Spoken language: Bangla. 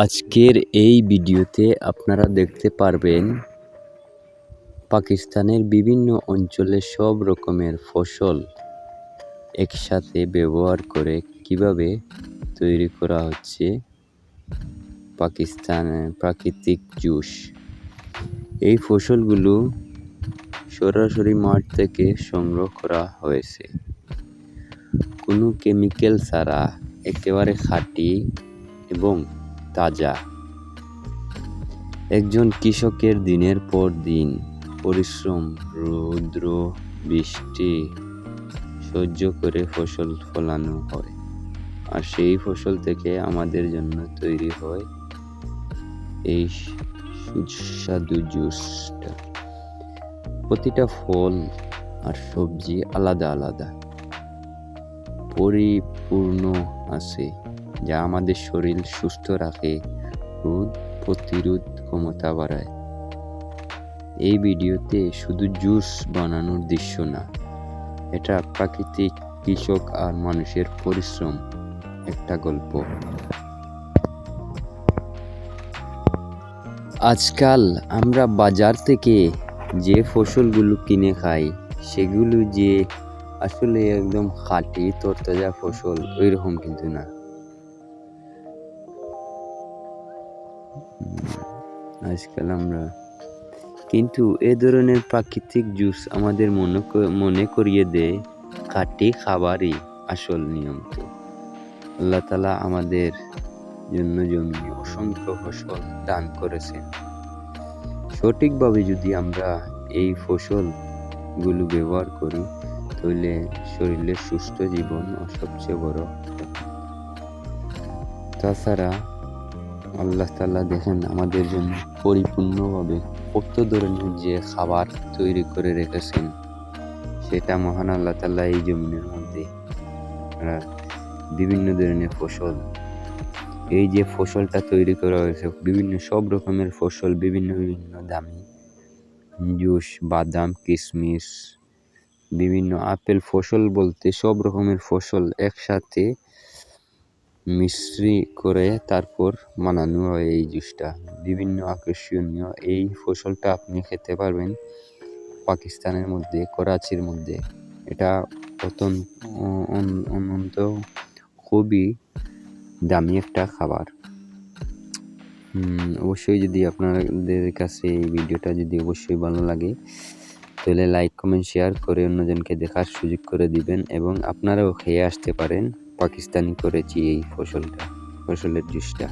আজকের এই ভিডিওতে আপনারা দেখতে পারবেন পাকিস্তানের বিভিন্ন অঞ্চলে সব রকমের ফসল একসাথে ব্যবহার করে কিভাবে তৈরি করা হচ্ছে পাকিস্তানের প্রাকৃতিক জুস। এই ফসলগুলো সরাসরি মাঠ থেকে সংগ্রহ করা হয়েছে, কোনো কেমিক্যাল ছাড়া, একেবারে খাঁটি এবং তাজা। একজন কৃষকের দিনের পর দিন পরিশ্রম, রৌদ্র, বৃষ্টি সহ্য করে ফসল ফলানো হয়, আর সেই ফসল থেকে আমাদের জন্য তৈরি হয় এই সুস্বাদু জুসটা। প্রতিটা ফল আর সবজি আলাদা আলাদা পরিপূর্ণ আছে, যা আমাদের শরীর সুস্থ রাখে, রোগ প্রতিরোধ ক্ষমতা বাড়ায়। এই ভিডিওতে শুধু জুস বানানোর দৃশ্য না, এটা প্রাকৃতিক, কৃষক আর মানুষের পরিশ্রম একটা গল্প। আজকাল আমরা বাজার থেকে যে ফসলগুলো কিনে খাই, সেগুলো যে আসলে একদম খাঁটি তরতাজা ফসল ওইরকম কিন্তু না। আজকাল আমরা কিন্তু এ ধরনের প্রাকৃতিক জুস আমাদের মনে করিয়ে দেয় খাঁটি খাবারই আসল নিয়ম। তো আল্লাহ তাআলা আমাদের জন্য জমিনে অসংখ্য ফসল দান করেছেন। সঠিকভাবে যদি আমরা এই ফসলগুলো ব্যবহার করি, তাহলে শরীরের সুস্থ জীবন ও সবচেয়ে বড়। তাছাড়া আল্লাহ তাআলা দেখেন আমাদের জন্য পরিপূর্ণভাবে কত ধরনের যে খাবার তৈরি করে রেখেছেন, সেটা মহান আল্লাহ তাআলা এই জমিনের মধ্যে বিভিন্ন ধরনের ফসল, এই যে ফসলটা তৈরি করা হয়েছে, বিভিন্ন সব রকমের ফসল, বিভিন্ন দামি জুস, বাদাম, কিশমিশ, বিভিন্ন আপেল, ফসল বলতে সব রকমের ফসল একসাথে মিশ্রি করে তারপর বানানো হয় এই জুসটা। বিভিন্ন আকর্ষণীয় এই ফসলটা আপনি খেতে পারবেন পাকিস্তানের মধ্যে, করাচির মধ্যে। এটা অত্যন্ত খুবই দামি একটা খাবার। অবশ্যই যদি আপনাদের কাছে এই ভিডিওটা যদি অবশ্যই ভালো লাগে, তাহলে লাইক, কমেন্ট, শেয়ার করে অন্যজনকে দেখার সুযোগ করে দিবেন, এবং আপনারাও খেয়ে আসতে পারেন পাকিস্তানি করেছি এই ফসলের জুসটা।